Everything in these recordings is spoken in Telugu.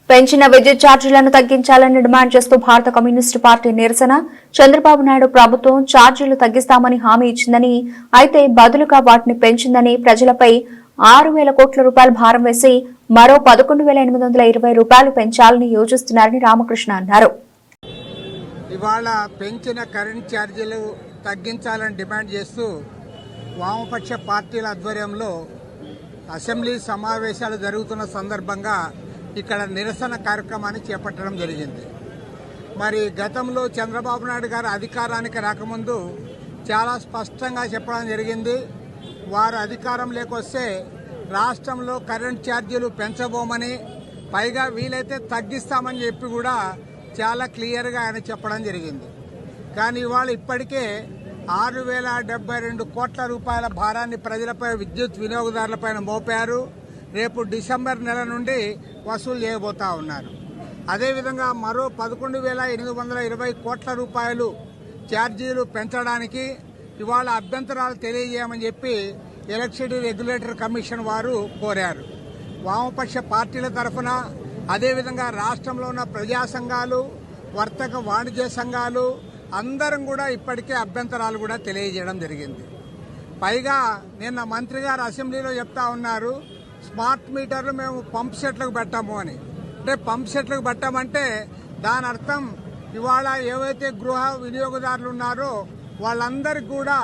పెంచిన విద్యుత్ ఛార్జీలను తగ్గించాలని డిమాండ్ చేస్తూ భారత కమ్యూనిస్టు పార్టీ నిరసన. చంద్రబాబు నాయుడు ప్రభుత్వం ఛార్జీలు తగ్గిస్తామని హామీ ఇచ్చిందని, అయితే బదులుగా వాటిని పెంచిందని, ప్రజలపై 6,000 కోట్ల రూపాయల భారం వేసి మరో 11,820 రూపాయలు పెంచాలని యోచిస్తున్నారని రామకృష్ణ అన్నారు. ఇవాళ పెంచిన కరెంట్ ఛార్జీలు తగ్గించాలని డిమాండ్ చేస్తూ వామపక్ష పార్టీల ఆధ్వర్యంలో అసెంబ్లీ సమావేశాలు జరుగుతున్న సందర్భంగా ఇక్కడ నిరసన కార్యక్రమాన్ని చేపట్టడం జరిగింది. మరి గతంలో చంద్రబాబు నాయుడు గారు అధికారానికి రాకముందు చాలా స్పష్టంగా చెప్పడం జరిగింది. వారు అధికారం లేకొస్తే రాష్ట్రంలో కరెంట్ ఛార్జీలు పెంచబోమని, పైగా వీలైతే తగ్గిస్తామని చెప్పి కూడా చాలా క్లియర్గా ఆయన చెప్పడం జరిగింది. కానీ ఇవాళ ఇప్పటికే 6,072 కోట్ల రూపాయల భారాన్ని ప్రజలపై, విద్యుత్ వినియోగదారులపైన మోపారు. రేపు డిసెంబర్ నెల నుండి వసూలు చేయబోతా ఉన్నారు. అదేవిధంగా మరో 11,820 కోట్ల రూపాయలు ఛార్జీలు పెంచడానికి ఇవాళ అభ్యంతరాలు తెలియజేయమని చెప్పి ఎలక్ట్రిసిటీ రెగ్యులేటరీ కమిషన్ వారు కోరారు. వామపక్ష పార్టీల తరఫున, అదేవిధంగా రాష్ట్రంలో ఉన్న ప్రజా సంఘాలు, వర్తక వాణిజ్య సంఘాలు అందరం కూడా ఇప్పటికే అభ్యంతరాలు కూడా తెలియజేయడం జరిగింది. పైగా నిన్న మంత్రి గారు అసెంబ్లీలో చెప్తా ఉన్నారు, స్మార్ట్ మీటర్లు మేము పంప్ సెట్లకు పెట్టాము అని. అంటే పంప్ సెట్లకు పెట్టామంటే దాని అర్థం ఇవాళ ఏవైతే గృహ వినియోగదారులు ఉన్నారో వాళ్ళందరికీ కూడా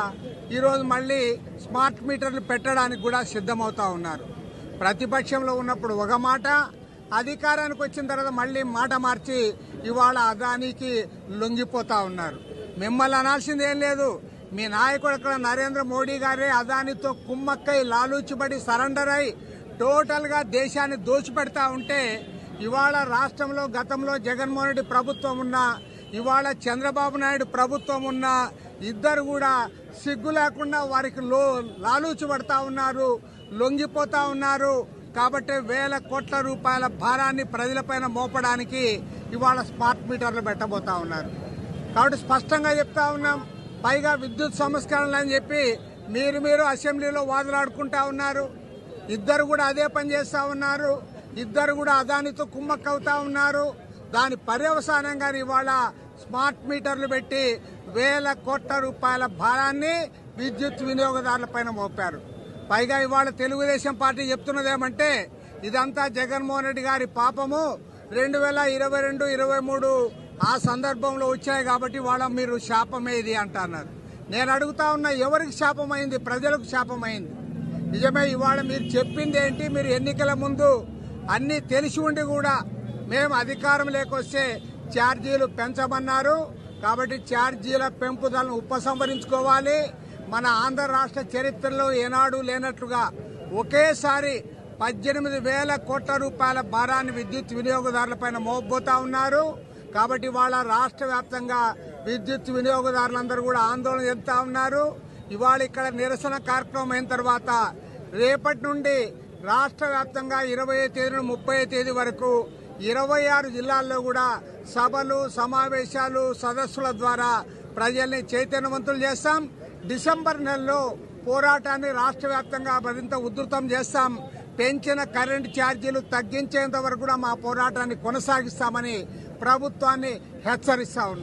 ఈరోజు మళ్ళీ స్మార్ట్ మీటర్లు పెట్టడానికి కూడా సిద్ధమవుతా ఉన్నారు. ప్రతిపక్షంలో ఉన్నప్పుడు ఒక మాట, అధికారానికి వచ్చిన తర్వాత మళ్ళీ మాట మార్చి ఇవాళ అదానికి లొంగిపోతా ఉన్నారు. మిమ్మల్ని అనాల్సింది ఏం లేదు. మీ నాయకుడు అక్కడ నరేంద్ర మోడీ గారే అదానితో కుమ్మక్కై, లాలూచిబడి, సరెండర్ అయి టోటల్గా దేశాన్ని దోచిపెడతా ఉంటే, ఇవాళ రాష్ట్రంలో గతంలో జగన్మోహన్ రెడ్డి ప్రభుత్వం ఉన్నా, ఇవాళ చంద్రబాబు నాయుడు ప్రభుత్వం ఉన్నా, ఇద్దరు కూడా సిగ్గు లేకుండా వారికి లాలూచి పడతా ఉన్నారు, లొంగిపోతా ఉన్నారు. కాబట్టి 1,000 కోట్ల రూపాయల భారాన్ని ప్రజలపైన మోపడానికి ఇవాళ స్మార్ట్ మీటర్లు పెట్టబోతా ఉన్నారు. కాబట్టి స్పష్టంగా చెప్తా ఉన్నాం. పైగా విద్యుత్ సంస్కరణలు అని చెప్పి మీరు అసెంబ్లీలో వాదులాడుకుంటా ఉన్నారు. ఇద్దరు కూడా అదే పని చేస్తా ఉన్నారు. ఇద్దరు కూడా అదానితో కుమ్మక్కవుతా ఉన్నారు. దాని పర్యవసానంగా ఇవాళ స్మార్ట్ మీటర్లు పెట్టి 1,000 కోట్ల రూపాయల భారాన్ని విద్యుత్ వినియోగదారులపైన మోపారు. పైగా ఇవాళ తెలుగుదేశం పార్టీ చెప్తున్నదేమంటే ఇదంతా జగన్మోహన్ రెడ్డి గారి పాపము, 2022-23 ఆ సందర్భంలో వచ్చాయి కాబట్టి వాళ్ళ మీరు శాపమే ఇది అంటున్నారు. నేను అడుగుతా ఉన్నా, ఎవరికి శాపమైంది? ప్రజలకు శాపమైంది. నిజమే, ఇవాళ మీరు చెప్పింది ఏంటి? మీరు ఎన్నికల ముందు అన్ని తెలిసి ఉండి కూడా మేము అధికారం లేకొస్తే ఛార్జీలు పెంచమన్నారు. కాబట్టి ఛార్జీల పెంపుదలను ఉపసంహరించుకోవాలి. మన ఆంధ్ర రాష్ట్ర చరిత్రలో ఏనాడు లేనట్లుగా ఒకేసారి 18,000 కోట్ల రూపాయల భారాన్ని విద్యుత్ వినియోగదారులపైన మోపబోతా ఉన్నారు. కాబట్టి ఇవాళ రాష్ట్ర వ్యాప్తంగా విద్యుత్ వినియోగదారులందరూ కూడా ఆందోళన చెందుతా ఉన్నారు. ఇవాళ ఇక్కడ నిరసన కార్యక్రమం అయిన తర్వాత రేపటి నుండి రాష్ట్ర వ్యాప్తంగా 20వ తేదీ నుండి 30వ తేదీ వరకు 26 జిల్లాల్లో కూడా సభలు, సమావేశాలు, సదస్సుల ద్వారా ప్రజల్ని చైతన్యవంతులు చేస్తాం. డిసెంబర్ నెలలో పోరాటాన్ని రాష్ట్ర వ్యాప్తంగా మరింత ఉధృతం చేస్తాం. పెంచిన కరెంటు ఛార్జీలు తగ్గించేంత వరకు కూడా మా పోరాటాన్ని కొనసాగిస్తామని ప్రభుత్వాన్ని హెచ్చరిస్తా ఉన్నాం.